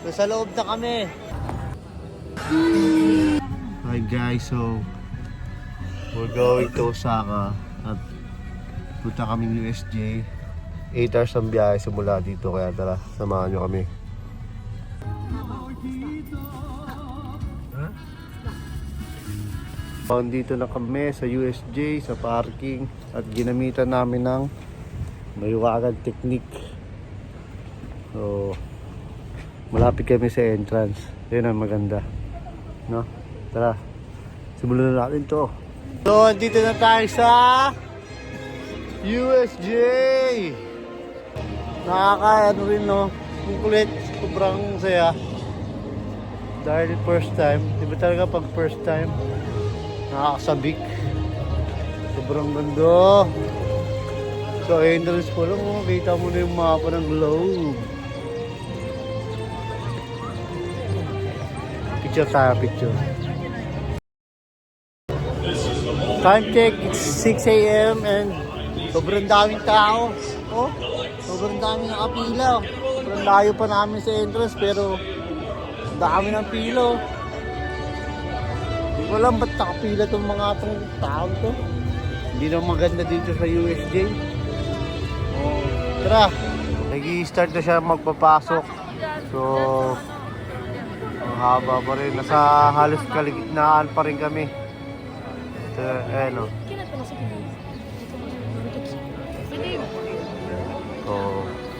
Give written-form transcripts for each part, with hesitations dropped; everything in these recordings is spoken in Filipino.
Nasa loob na kami. Hi guys, so we're going to Osaka at punta kaming USJ. 8 hours ang biyahe simula dito, kaya tara, samahan nyo kami. Dito na kami sa USJ, sa parking, at ginamitan namin ng Maliwagan Technique. So malapit kami sa entrance. Yun ang maganda, no? Tara, simulan na natin to. So dito na tayo sa USJ. Nakaka-ano rin, no? Ang kulit, sobrang saya. Dahil first time, di ba talaga pag first time, nakakasabik. Sobrang ganda. So entrance po lang, oh, kita mo na yung mapa ng globe. Picture tayo, picture. Time check, it's 6 AM and sobrang daming tao. Oh, sobrang daming nakapila. Sobrang layo pa namin sa entrance pero dami ng pilo. Hindi ko alam ba't nakapila itong mga tao to. Hindi na maganda dito sa USJ. Oh, tara, nag-i-start na siya magpapasok. So ang haba pa rin. Nasa halos kaligitnaan pa rin kami. So, ayan o. So,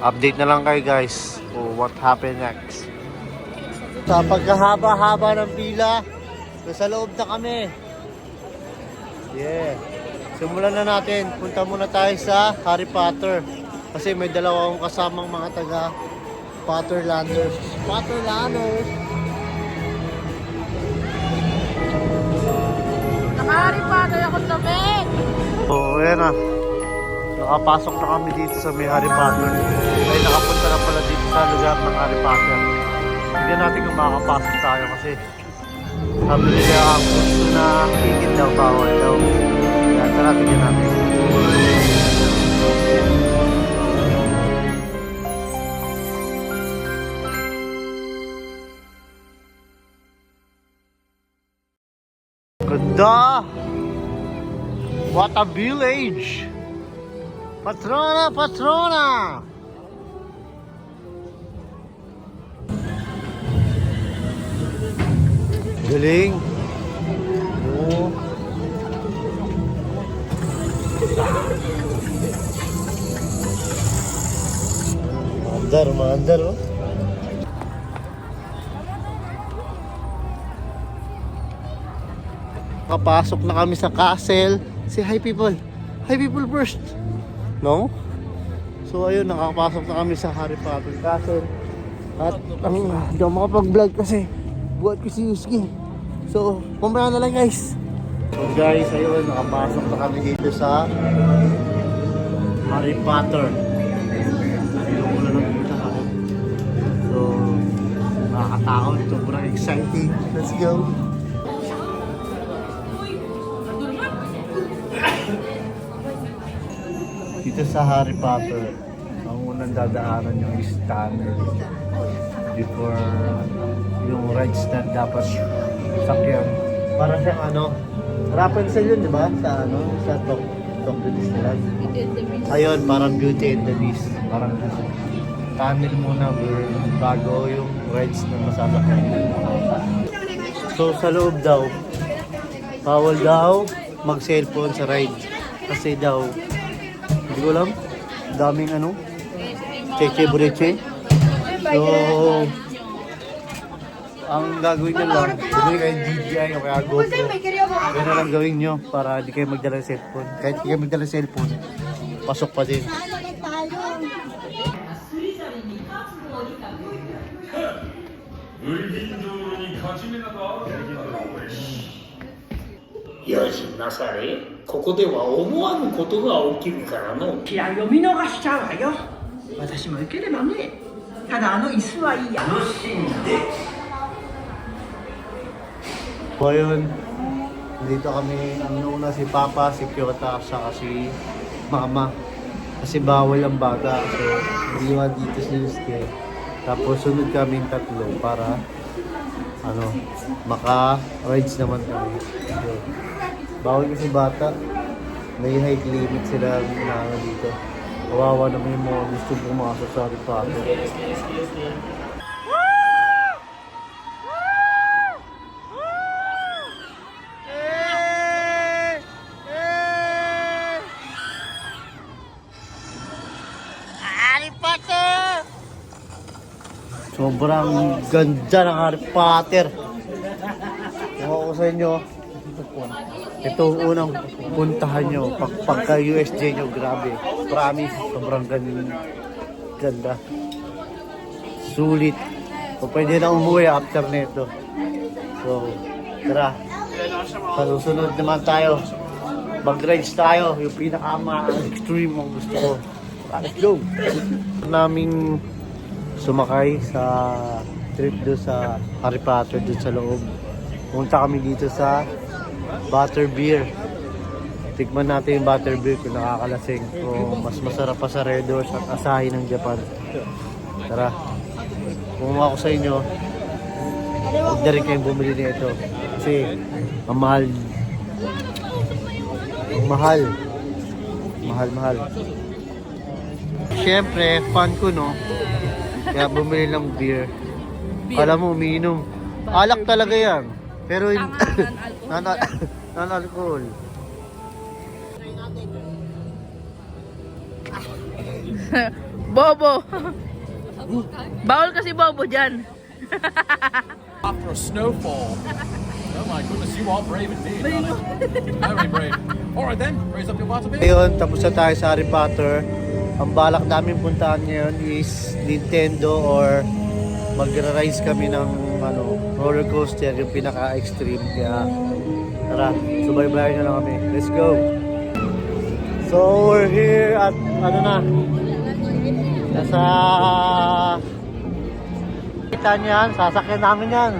update na lang kayo guys o what happened next. Sa pagkahaba-haba ng pila, nasa loob na kami. Yeah. Simulan na natin. Punta muna tayo sa Harry Potter. Kasi may dalawa akong kasamang mga taga Potterlanders. Potterlanders! Naka-Harry Potter ako damit! So, ayan na. Nakapasok na kami dito sa may Harry Potter. Ay, nakapunta na pala dito sa lugar ng Harry Potter. Tignan natin kung makakapasok tayo kasi sabi nila ang gusto na higit daw, bawal daw. Kaya tara, tignan natin. Ganda! What a village! Patrona, patrona! Galing! Oh. Mandar, oh. Kapasok na kami sa castle. Say hi people. Hi people first. No? So ayun, nakapasok na kami sa Harry Potter Castle. At hindi ako makapag-vlog kasi buhat ko si Yuski. So, pumunta na lang guys. So guys, ayun, nakapasok na kami dito sa Harry Potter. Ayun ko lang nakita ako. So, nakakatakot. Sobrang exciting. Let's go. Dito sa Harry Potter, ang unang dadaanan yung is tunnel before yung rides na dapat sakyan. Para siyang ano, Rapunzel yun, di ba? Sa ano, sa Tokyo Disneyland. Ayun, parang Beauty and the Beast. Parang tunnel muna bago yung rides na masasakyan. So sa loob daw, bawal daw mag-cellphone sa ride. Kasi daw, hindi ko alam, daming ano, cheche-bureche. So, ang gagawin nyo lang, bumili kayo DJI o kaya GoPro. Yan na lang gawin nyo para di kayo magdala ng cellphone. Kahit di kayo magdala ng cellphone, pasok pa din. 用心なされ、ここでは思わぬことが起きるからの。いや読み逃しちゃうわよ。私も行ければね。ただあの椅子はいいや。楽しんで。So ayun, dito kami, ang nauna si Papa, si Kyota, saka si Mama. Kasi bawal ang bata. So, niliwan dito si Yusuke. Tapos sunod kaming tatlo para maka-rides naman kami. So, bawal kasi bata. May height limit sila na dito. Kawawa naman yung mga gusto pumasok sa Harry Potter. Sobrang ganda ng Harry Potter. Kung ako sa inyo, ito ang unang puntahan nyo. Pagka USJ nyo, grabe. Promise, sobrang ganda. Sulit. O pwede na umuwi after nito. So, tara. Sa susunod naman tayo. Mag-rides tayo. Yung pinaka-extreme ang gusto ko. Let's go! Naming sumakay sa trip doon sa Harry Potter doon sa loob. Punta kami dito sa Butterbeer. Tikman natin yung Butterbeer kung nakakalasing. O mas masarap pa sa Red Doors at Asahi ng Japan. Tara. Kung ako sa inyo, huwag na rin kayong bumili nito. Kasi ang mahal. Ang mahal. Mahal. Siyempre, fan ko, no? Kaya bumili ng beer. Kala mo, umiinom. Alak talaga yan. Pero yung non-alcohol. Bobo. Bawal kasi bobo dyan. After a snowfall. Oh my goodness, you are brave indeed. Very brave. Alright then, raise up your water beer. Ngayon, tapos na tayo sa Harry Potter. Ang balak namin puntahan ngayon is Nintendo or magra-rise kami ng roller coaster, yung pinaka-extreme. Kaya tara, subaybayan nyo lang kami. Let's go! So, we're here at nasa kita niyan, sasakyan namin yan.